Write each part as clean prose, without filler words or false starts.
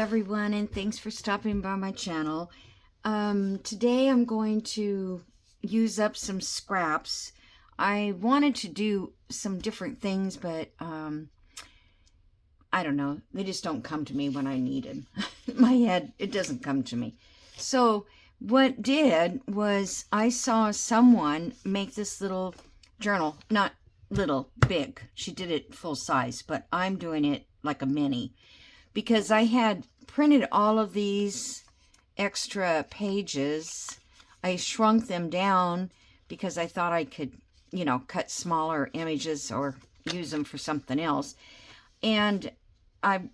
everyone, and thanks for stopping by my channel. Today I'm going to use up some scraps. I wanted to do some different things, but I don't know. They just don't come to me when I need them. My head, it doesn't come to me. So what did was I saw someone make this little journal. Not little, big. She did it full size, but I'm doing it like a mini. Because I had printed all of these extra pages. I shrunk them down because I thought I could, cut smaller images or use them for something else. And I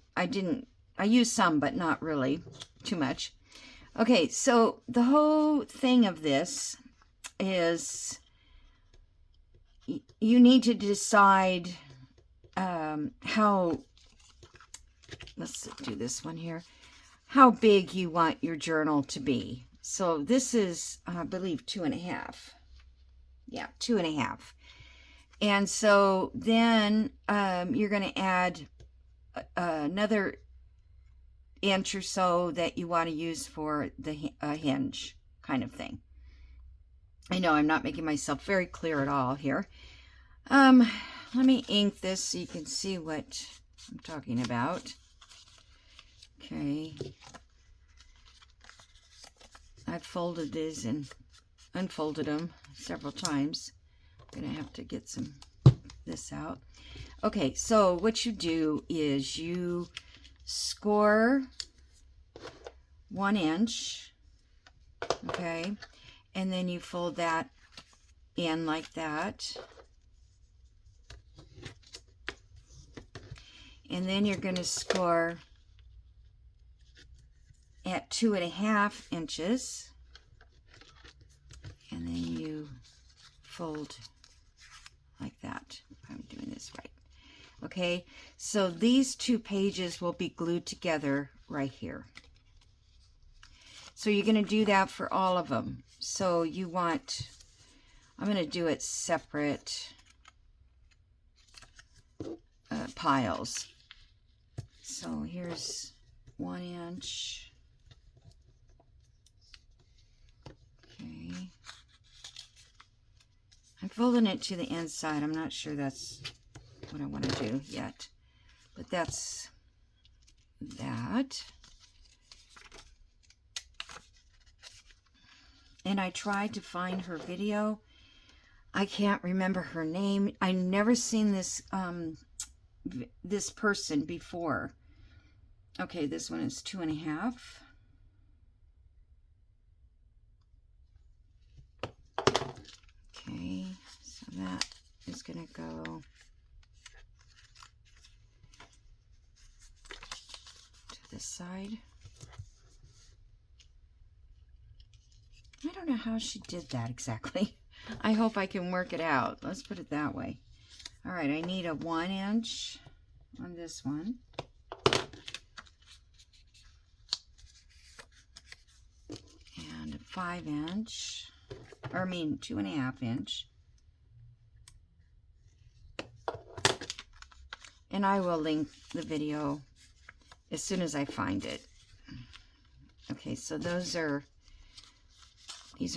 used some, but not really too much. Okay, so the whole thing of this is you need to decide how, let's do this one here, how big you want your journal to be. So this is, I believe, 2.5. Yeah, 2.5. And so then you're going to add another inch or so that you want to use for the hinge kind of thing. I know I'm not making myself very clear at all here. Let me ink this so you can see what I'm talking about. Okay. I've folded these and unfolded them several times. I'm going to have to get this out. Okay, so what you do is you score 1 inch, okay, and then you fold that in like that. And then you're going to score at 2.5 inches, and then you fold like that. I'm doing this right. Okay, so these two pages will be glued together right here. So you're going to do that for all of them. So you want, I'm going to do it separate piles. So here's 1 inch. Okay. I'm folding it to the inside. I'm not sure that's what I want to do yet, but that's that. And I tried to find her video. I can't remember her name. I've never seen this this person before. Okay, this one is 2.5. Okay, so that is going to go to this side. I don't know how she did that exactly. I hope I can work it out. Let's put it that way. All right, I need a 1 inch on this one. And a 5 inch, or I mean 2.5 inch. And I will link the video as soon as I find it. Okay, so these are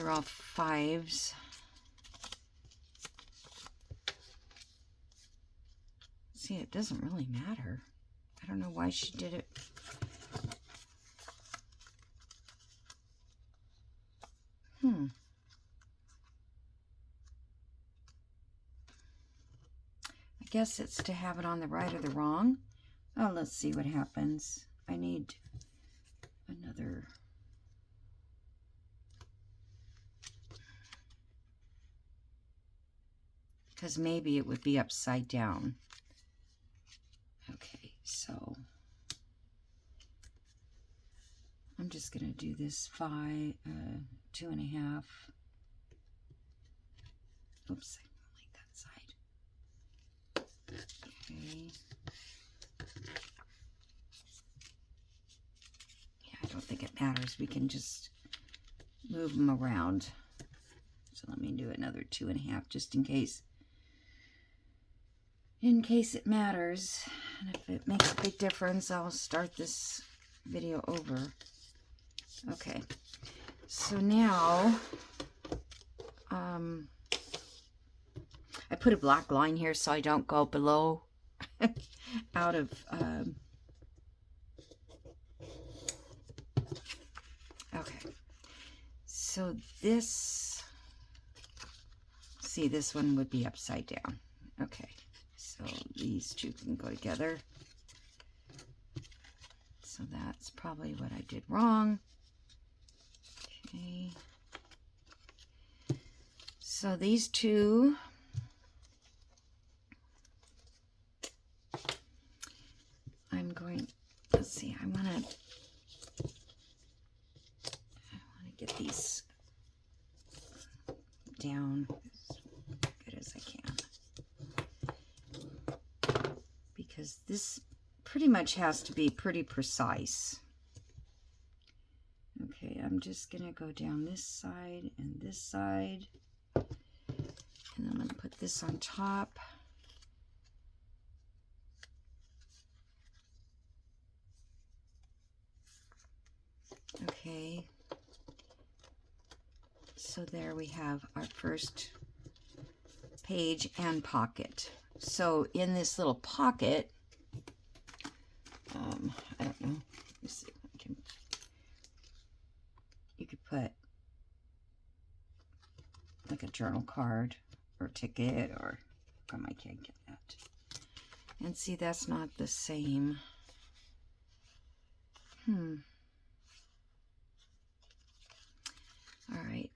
all 5s. See, it doesn't really matter. I don't know why she did it. I guess it's to have it on the right or the wrong. Oh, let's see what happens. I need another. Because maybe it would be upside down. Okay, so I'm just going to do this 2.5. Oops, I don't like that side. Okay. Yeah, I don't think it matters. We can just move them around. So let me do another 2.5 just in case. In case it matters. And if it makes a big difference, I'll start this video over. Okay, so now I put a black line here so I don't go below out of okay, so this, see, this one would be upside down. Okay, so these two can go together. So that's probably what I did wrong. Okay, so these two, I'm going, let's see, I want to get these down as good as I can, because this pretty much has to be pretty precise. Okay, I'm just gonna go down this side and this side, and I'm gonna put this on top. Okay, so there we have our first page and pocket. So in this little pocket, I don't know, let me see if I can, you could put like a journal card or ticket, or I can't get that. And see, that's not the same. All right,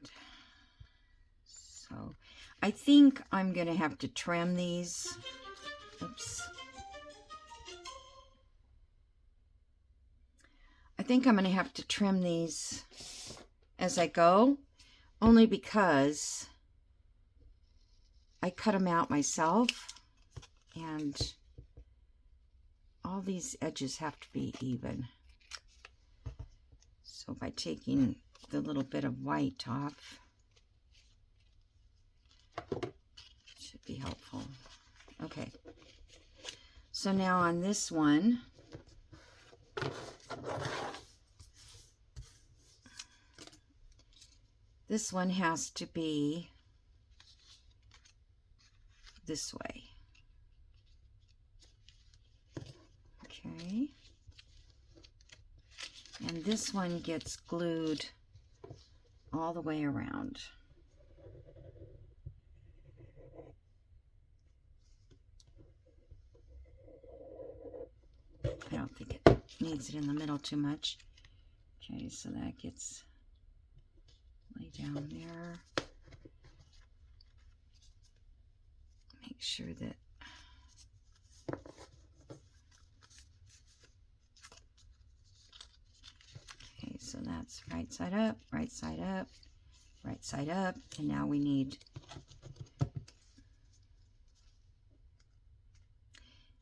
so I think I'm gonna have to trim these. Oops. I think I'm gonna have to trim these as I go, only because I cut them out myself, and all these edges have to be even. So by taking the little bit of white off, should be helpful. Okay, so now on this one, this one has to be this way. Okay, and this one gets glued all the way around. I don't think it needs it in the middle too much. Okay, so that gets laid down there. Make sure that okay, so that's right side up, right side up, right side up, and now we need,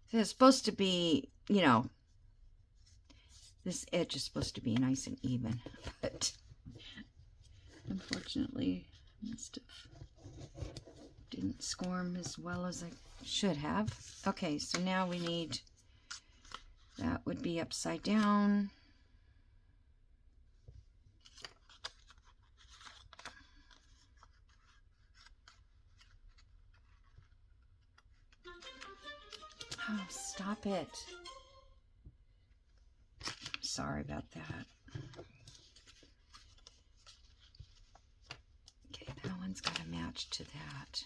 so it's supposed to be, you know, this edge is supposed to be nice and even, but unfortunately must have didn't scorm as well as I should have. Okay, so now we need, that would be upside down. Oh, stop it. Sorry about that. Okay, that one's got to match to that.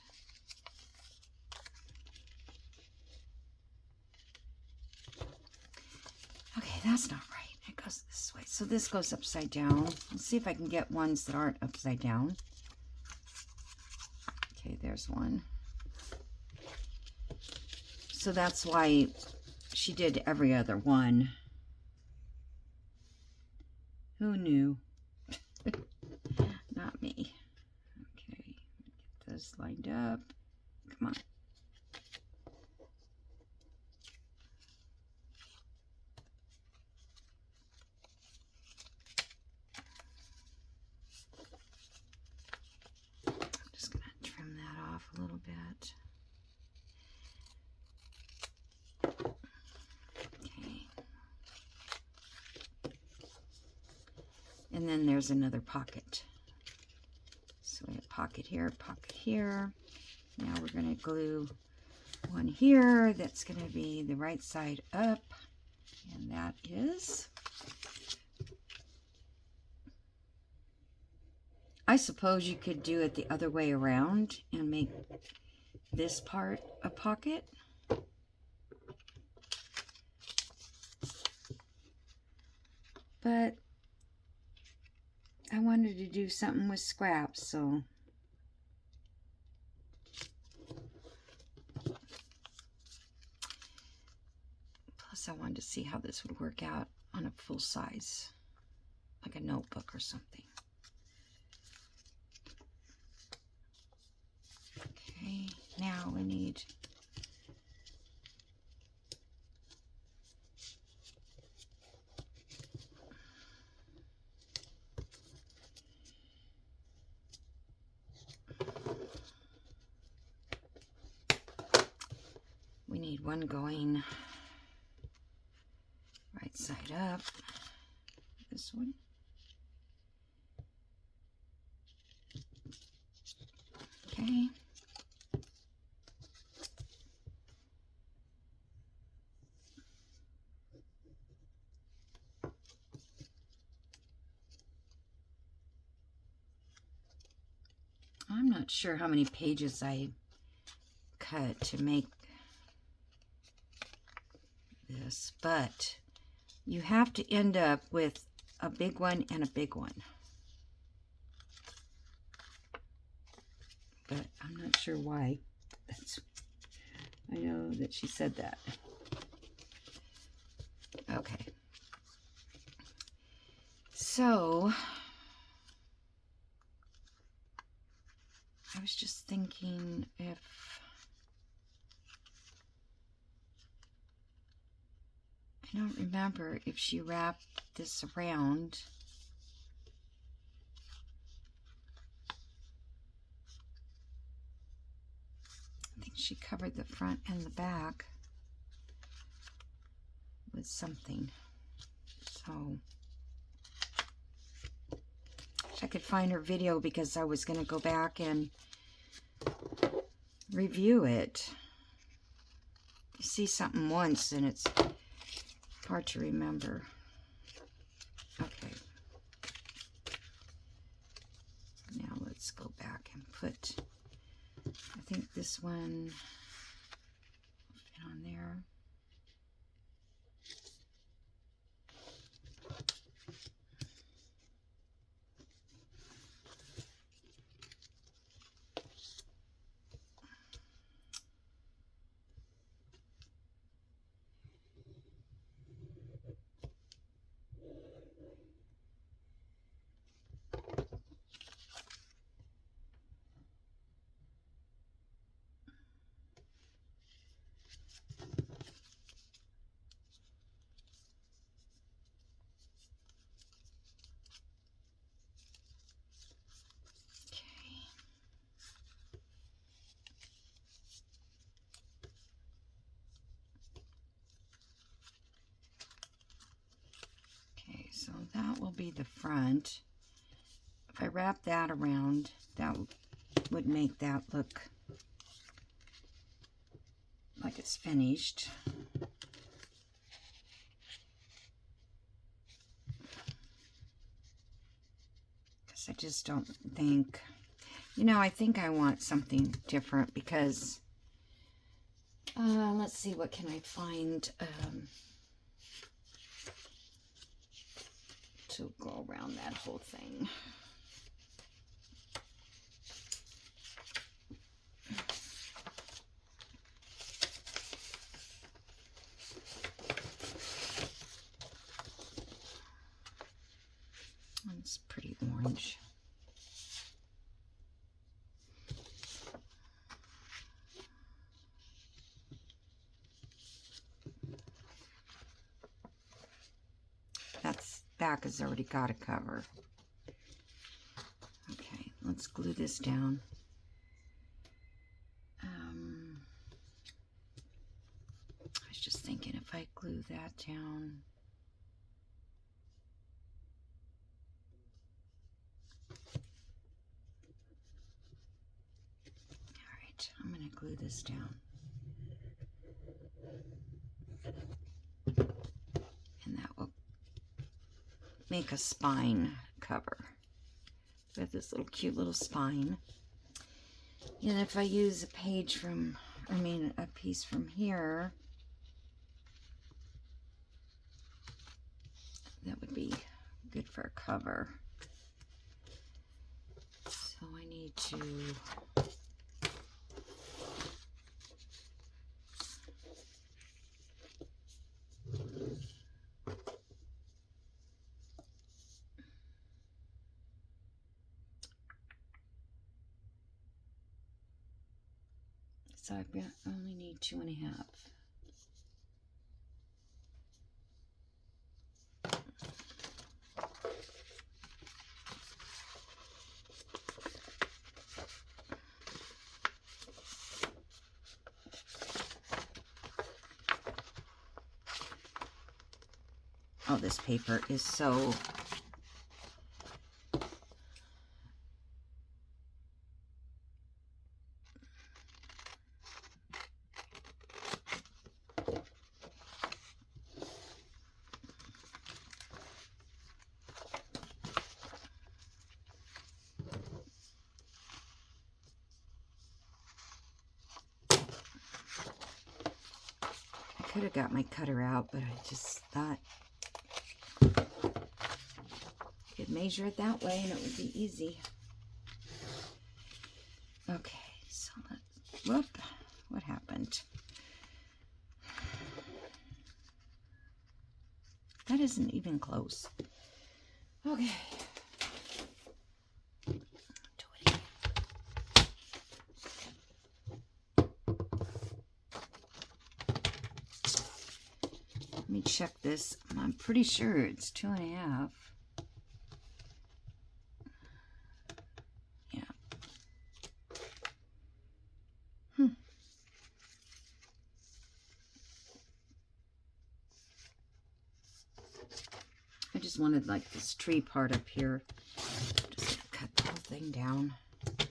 Okay, that's not right. It goes this way. So this goes upside down. Let's see if I can get ones that aren't upside down. Okay, there's one. So that's why she did every other one. Who knew? Not me. Okay, get those lined up. Come on. I'm just going to trim that off a little bit. Okay. And then there's another pocket. So we have pocket here, pocket here. Now we're going to glue one here that's going to be the right side up. And that is... I suppose you could do it the other way around and make this part a pocket. But I wanted to do something with scraps, so plus I wanted to see how this would work out on a full size, like a notebook or something. Okay, now we need one going right side up. This one. Okay. I'm not sure how many pages I cut to make this, but you have to end up with a big one and a big one. But I'm not sure why. I know that she said that. Okay. So I was just thinking if I don't remember if she wrapped this around. I think she covered the front and the back with something. So I could find her video because I was going to go back and review it. You see something once and it's hard to remember. Okay. Now let's go back and put, I think this one will fit on there. So that will be the front. If I wrap that around, that would make that look like it's finished. Because I just don't think, I think I want something different because, let's see, what can I find? To go around that whole thing. It's pretty orange. Back has already got a cover. Okay, let's glue this down. I was just thinking if I glue that down. glue this down. And that will make a spine cover with this little cute little spine. And if I use a page from, a piece from here, that would be good for a cover. So I need to only need 2.5. Oh, this paper is so I could have got my cutter out, but I just thought I could measure it that way and it would be easy. Okay, so let's, whoop, what happened? That isn't even close. Okay. Let me check this. I'm pretty sure it's 2.5. Yeah. I just wanted like this tree part up here. Just gonna cut the whole thing down. 2.5.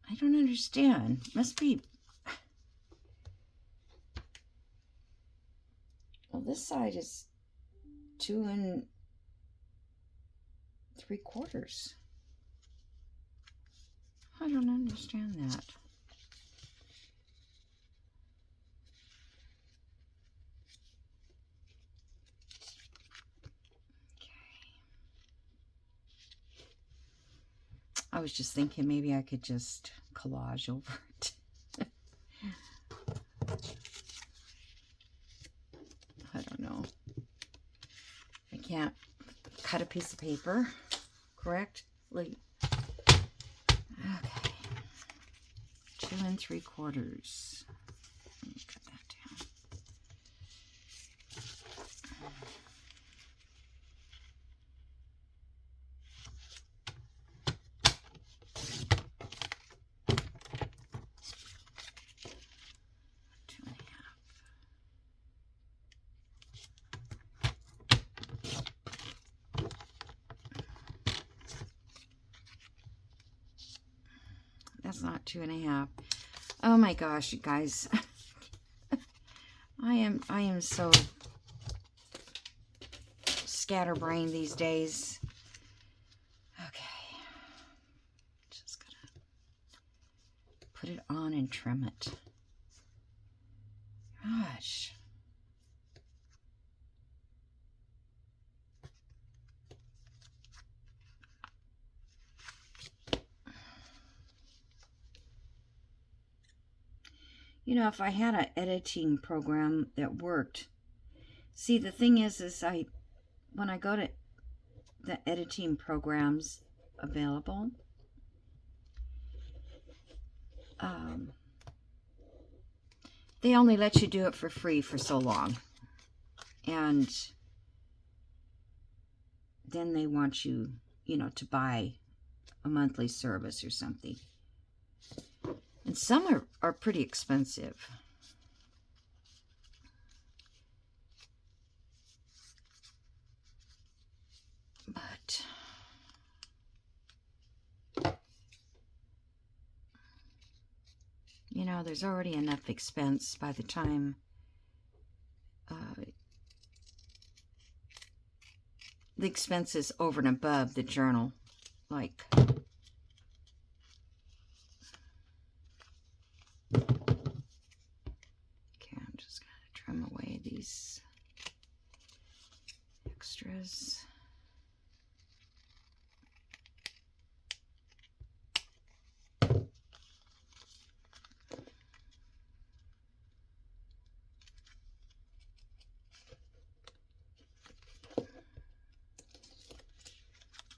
I don't understand. Must be. Well, this side is 2 3/4. I don't understand that. I was just thinking maybe I could just collage over it. I don't know. I can't cut a piece of paper, correct? Like, okay. 2 3/4. Let me cut that down. That's not 2.5. Oh my gosh, you guys. I am so scatterbrained these days. Okay. Just gonna put it on and trim it. Gosh. You know, if I had an editing program that worked. See, the thing is when I go to the editing programs available, they only let you do it for free for so long. And then they want you, you know, to buy a monthly service or something. And some are pretty expensive. But you know, there's already enough expense by the time the expenses over and above the journal. Like, okay, I'm just going to trim away these extras.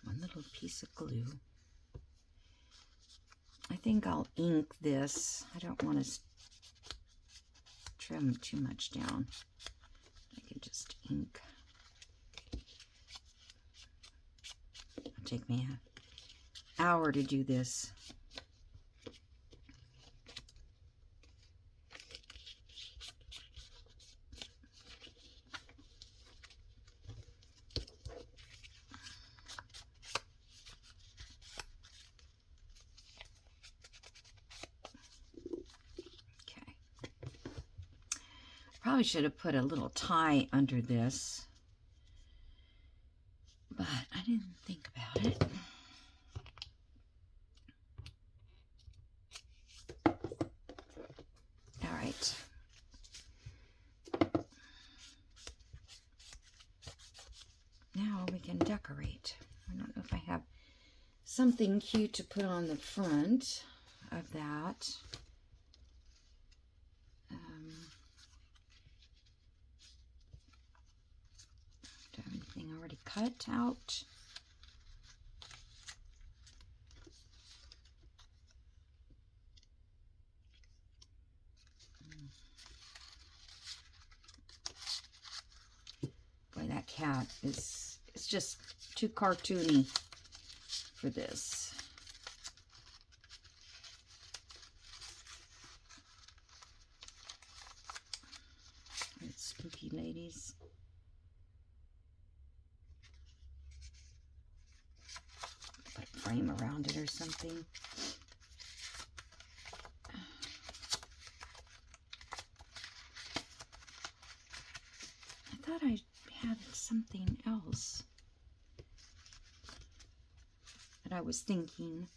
One little piece of glue. I think I'll ink this. I don't want to trim too much down. I can just ink. It'll take me an hour to do this. Probably should have put a little tie under this, but I didn't think about it. All right. Now we can decorate. I don't know if I have something cute to put on the front of that. Do I have anything already cut out? Boy, that cat is, it's just too cartoony for this. It's spooky ladies. Put a frame around it or something. I thought I had something else that I was thinking.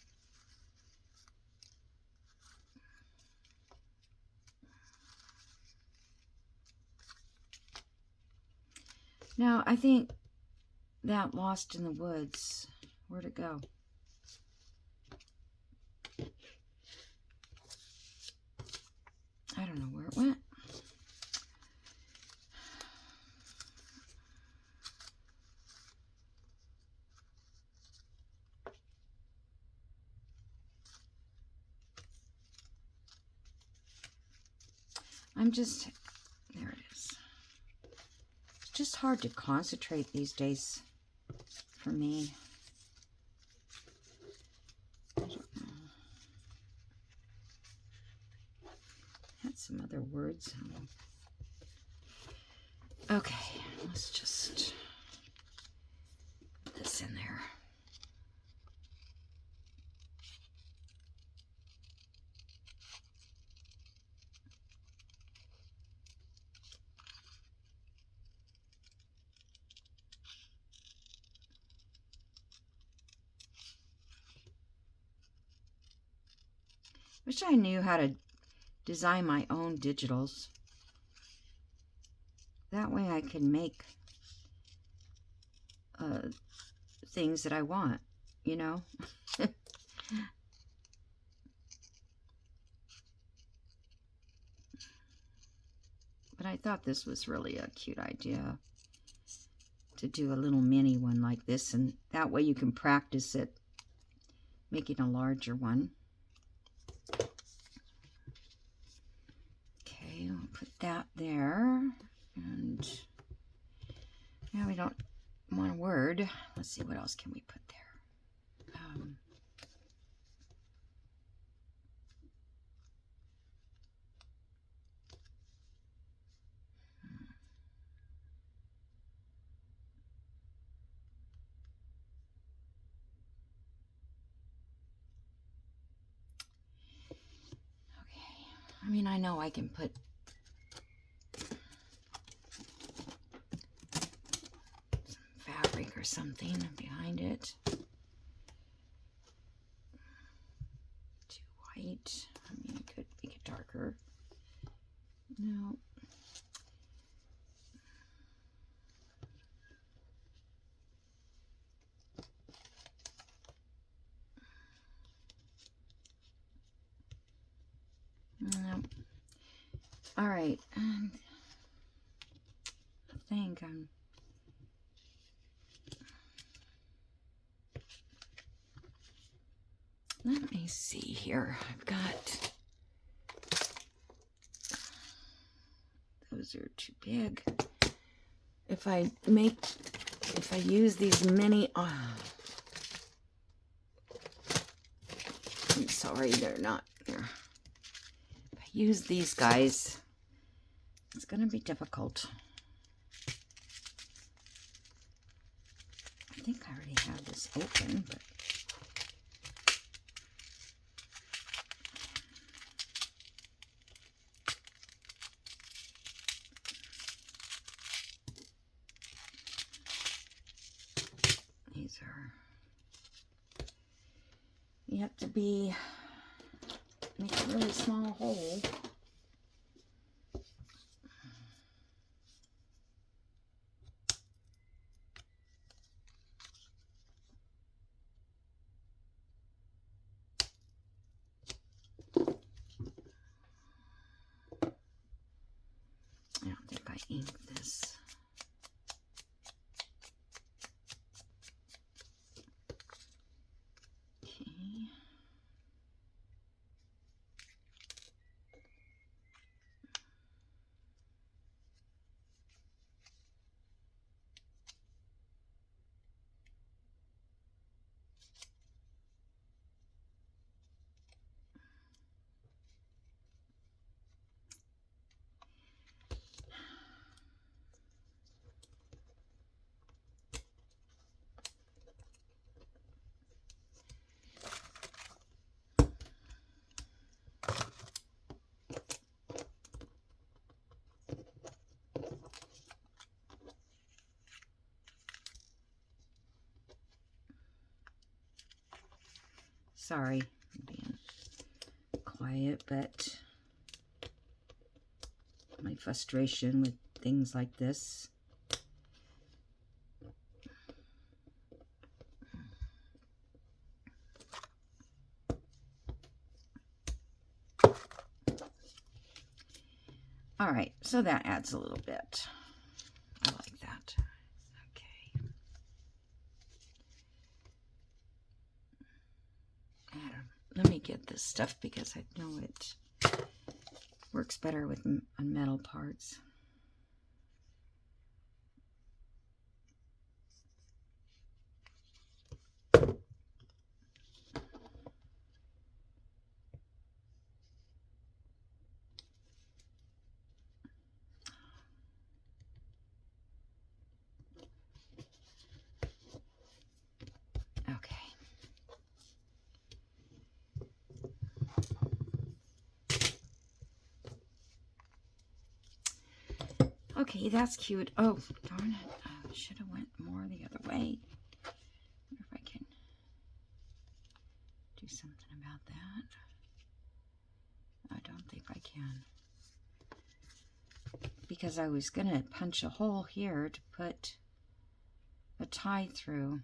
Now, I think that Lost in the Woods, where'd it go? I don't know where it went. There it is. It's just hard to concentrate these days for me. I don't know. Had some other words. Okay, let's just put this in there. Wish I knew how to design my own digitals. That way I can make things that I want, you know? But I thought this was really a cute idea to do a little mini one like this, and that way you can practice it making a larger one. Okay, I'll put that there. And now we don't want to word. Let's see, what else can we put there? I mean, I know I can put some fabric or something behind it. Too white. I mean, I could make it darker. No. No. All right. And I think I'm... Let me see here. I've got... Those are too big. If I use these mini... I'm sorry, they're not there. If I use these guys, it's going to be difficult. I think I already have this open, but... These are... You have to make a really small hole. I don't think I inked this. Okay. Sorry, I'm being quiet, but my frustration with things like this. All right, so that adds a little bit. I like that. Okay. Let me get this stuff because I know it works better with on metal parts. Okay, that's cute. Oh, darn it. I should have went more the other way. I wonder if I can do something about that. I don't think I can. Because I was going to punch a hole here to put a tie through.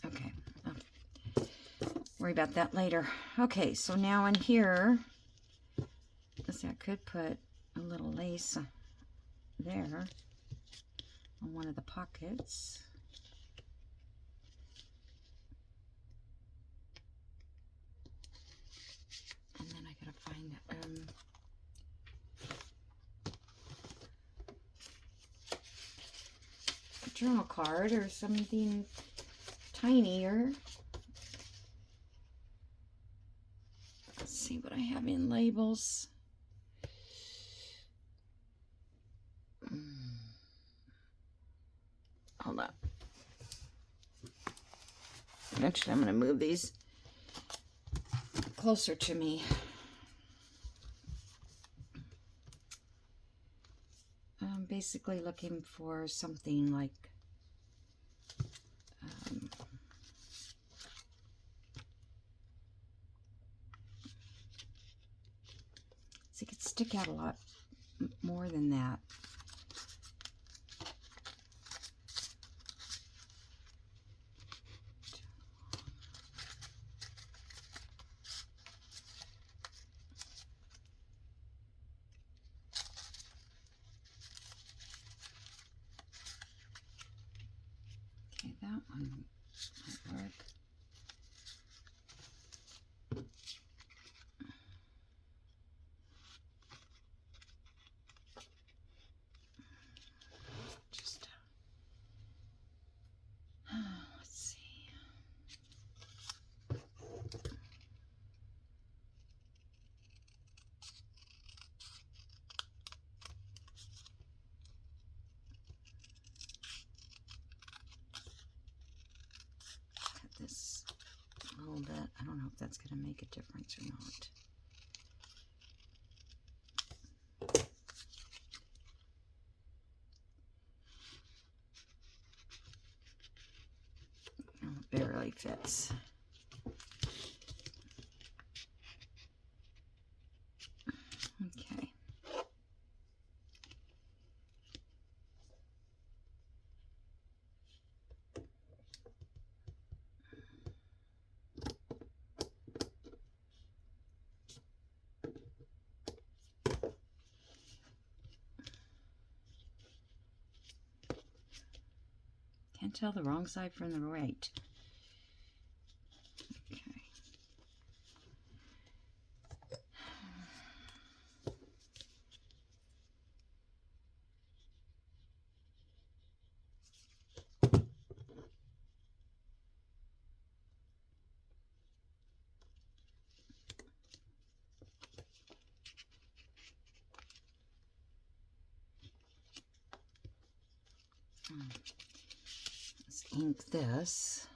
Okay. Worry about that later. Okay, so now in here, let's see, I could put a little lace there on one of the pockets. And then I gotta find journal card or something tinier. Let's see what I have in labels. Hold on. Actually, I'm going to move these closer to me. I'm basically looking for something like so it could stick out a lot more than that. Okay, that one might work. Just let's see. Cut this a little bit. I don't know if that's going to make a difference or not. Oh, it barely fits. Okay. Can't tell the wrong side from the right. Okay. Let's ink this.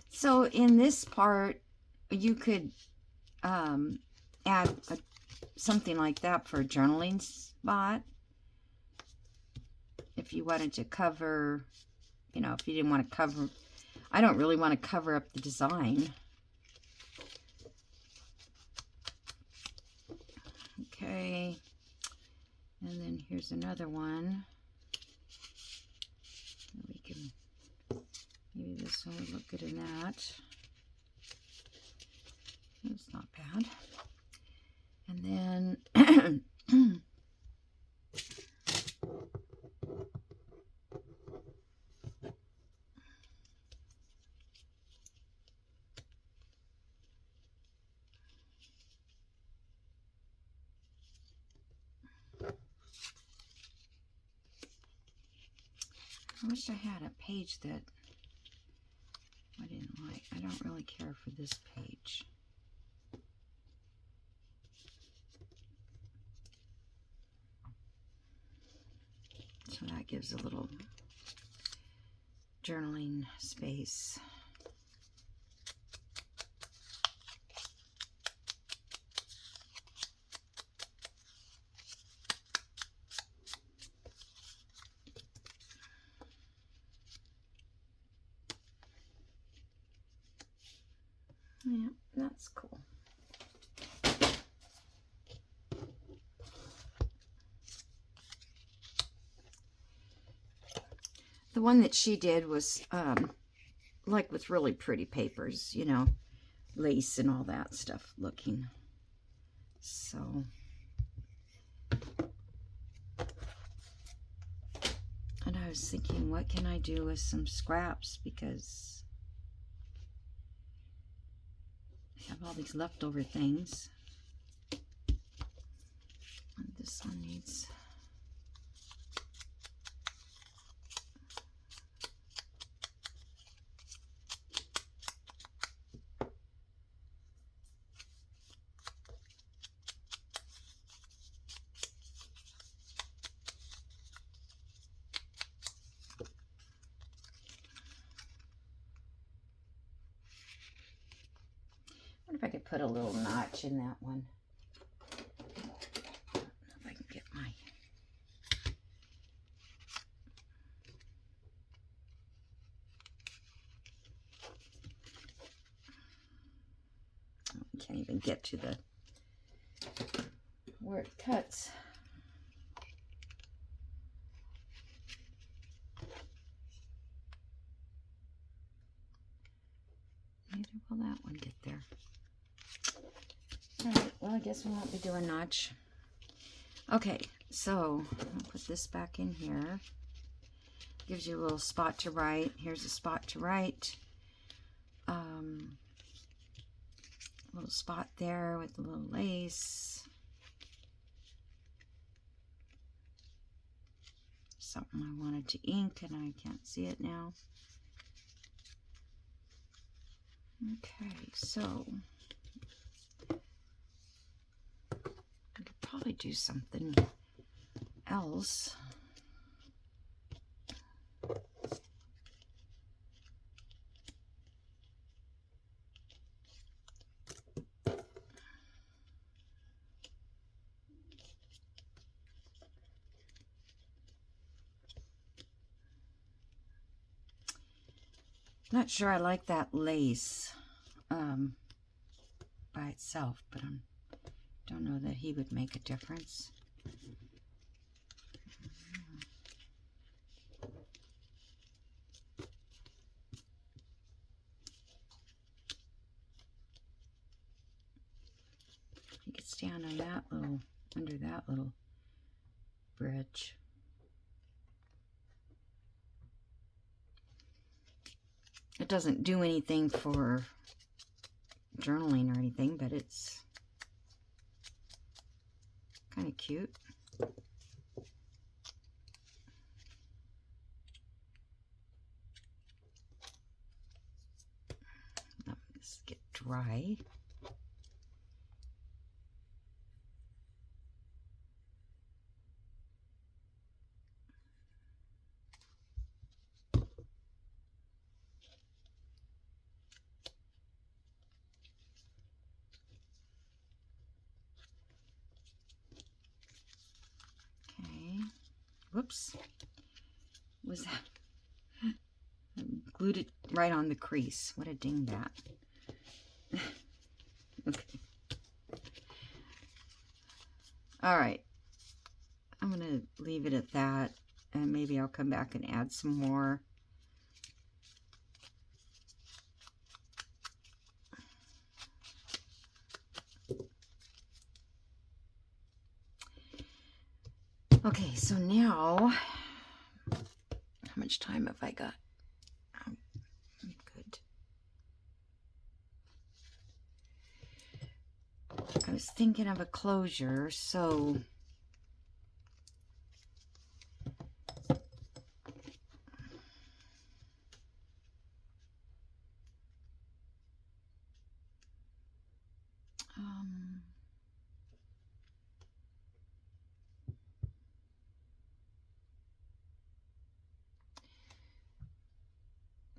So in this part, you could add something like that for a journaling spot. If you wanted to cover, you know, if you didn't want to cover, I don't really want to cover up the design. Okay, and then here's another one. We can, maybe this one would look good in that. It's not bad. And then I wish I had a page that I didn't like. I don't really care for this page. So that gives a little journaling space. Yeah, that's cool. The one that she did was like with really pretty papers, you know, lace and all that stuff looking. So, and I was thinking, what can I do with some scraps, because I have all these leftover things. And this one needs... I wonder if I could put a little notch in that one. If I can get my... I can't even get to the where it cuts. Neither will that one get there. Alright, well, I guess we won't be doing notch. Okay, so I'll put this back in here. Gives you a little spot to write. Here's a spot to write. A little spot there with a little lace. Something I wanted to ink and I can't see it now. Okay, so I could probably do something else. Not sure I like that lace by itself, but I don't know that he would make a difference. He could stand on that little, under that little bridge. It doesn't do anything for journaling or anything, but it's kind of cute. Let this get dry. Whoops. Was that? I glued it right on the crease. What a dingbat. Okay. All right. I'm going to leave it at that, and maybe I'll come back and add some more. Okay, so now, how much time have I got? I'm good. I was thinking of a closure, so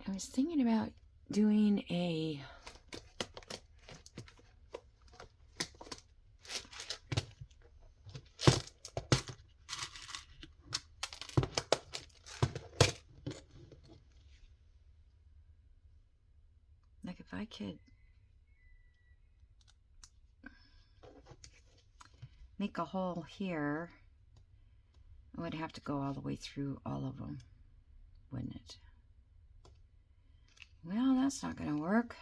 I was thinking about doing a like, if I could make a hole here, I would have to go all the way through all of them. wouldn't it? Well, that's not going to work.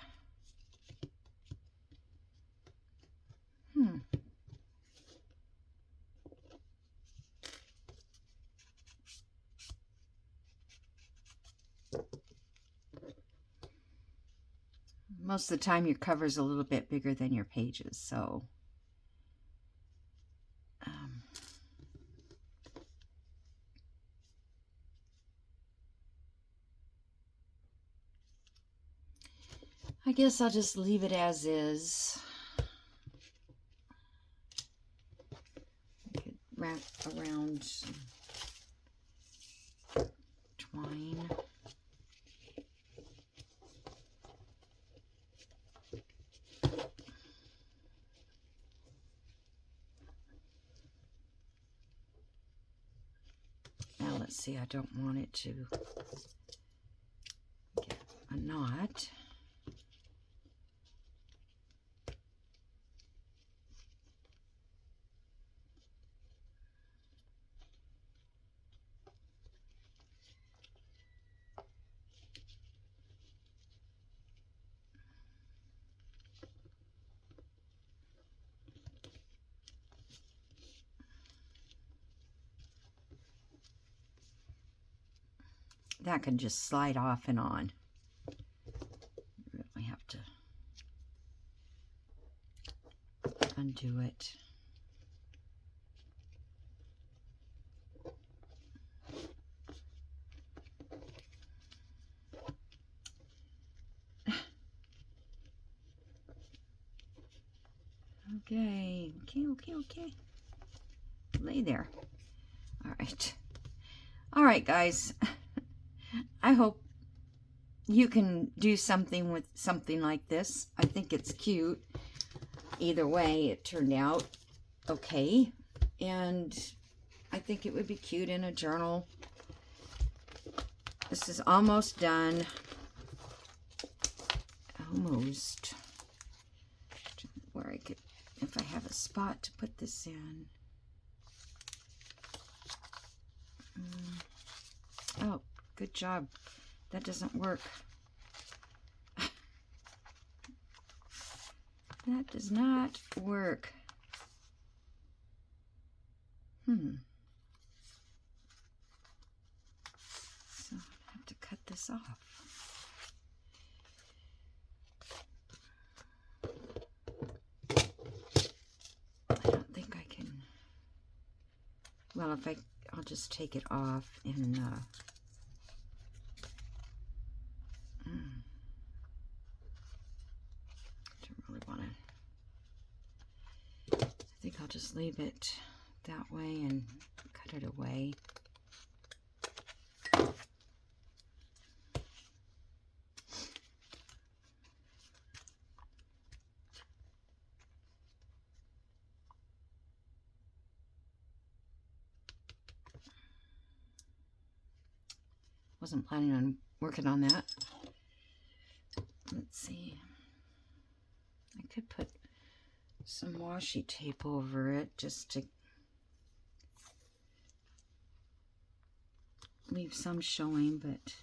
Most of the time your cover's a little bit bigger than your pages, so I guess I'll just leave it as is. I could wrap around some twine. Now let's see, I don't want it to get a knot. That can just slide off and on. You really have to undo it. Okay. Lay there. All right, guys. I hope you can do something with something like this. I think it's cute. Either way, it turned out okay. And I think it would be cute in a journal. This is almost done. Almost. Where I could, if I have a spot to put this in. Oh, good job. That doesn't work. That does not work. So I have to cut this off. I don't think I can. Well, if I'll just take it off and don't really want to. I think I'll just leave it that way and cut it away. Wasn't planning on working on that. Let's see. I could put some washi tape over it just to leave some showing, but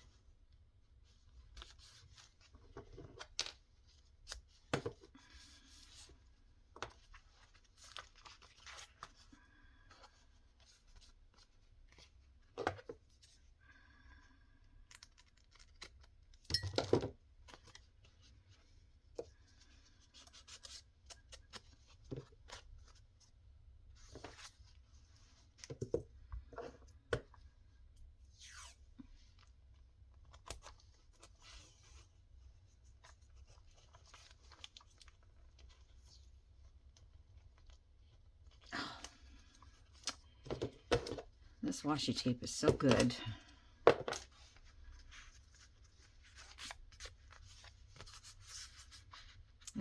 this washi tape is so good.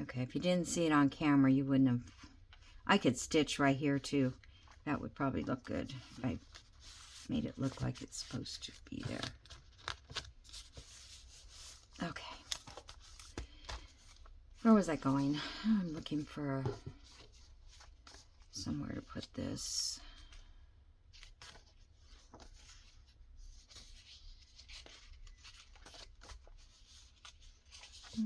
Okay, if you didn't see it on camera, you wouldn't have. I could stitch right here too. That would probably look good if I made it look like it's supposed to be there. Okay. Where was I going? I'm looking for somewhere to put this. I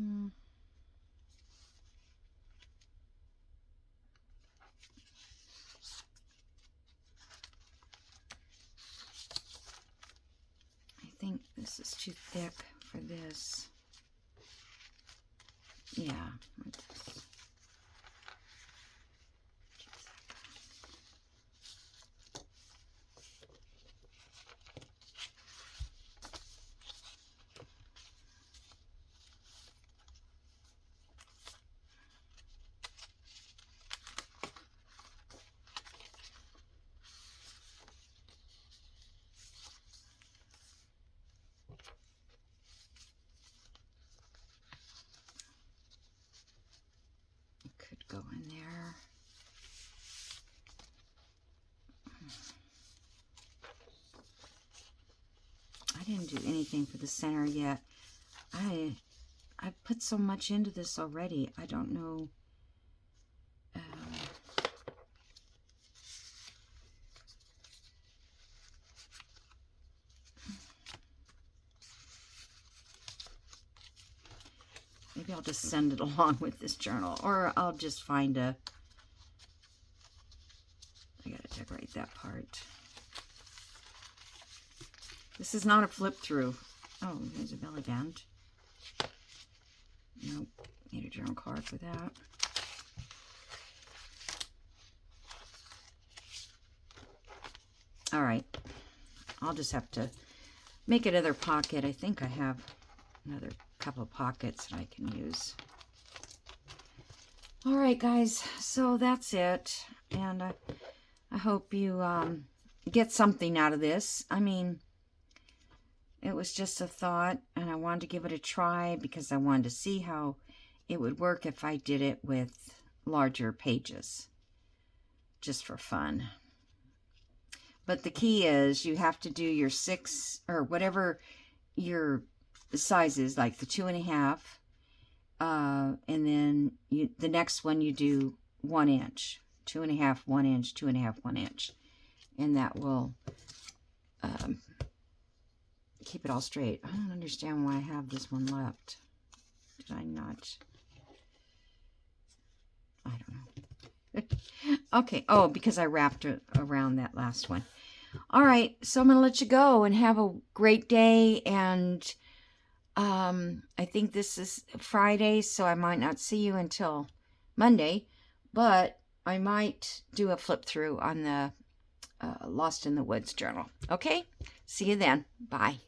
think this is too thick for this. Yeah. Could go in there. I didn't do anything for the center yet. I put so much into this already. I don't know. Maybe I'll just send it along with this journal, or I'll just find a, I gotta decorate that part. This is not a flip through. Oh, there's a belly band. Nope, need a journal card for that. All right, I'll just have to make another pocket. I think I have another couple of pockets that I can use. All right, guys, so that's it. And I hope you get something out of this. I mean, it was just a thought, and I wanted to give it a try because I wanted to see how it would work if I did it with larger pages, just for fun. But the key is you have to do your 6 or whatever your size is, like the 2.5, and then the next one you do 1 inch, 2.5, 1 inch, 2.5, 1 inch, and that will keep it all straight. I don't understand why I have this one left. Did I not? I don't know. Okay. Oh, because I wrapped it around that last one. All right. So I'm going to let you go and have a great day. And I think this is Friday, so I might not see you until Monday. But I might do a flip through on the Lost in the Woods journal. Okay? See you then. Bye.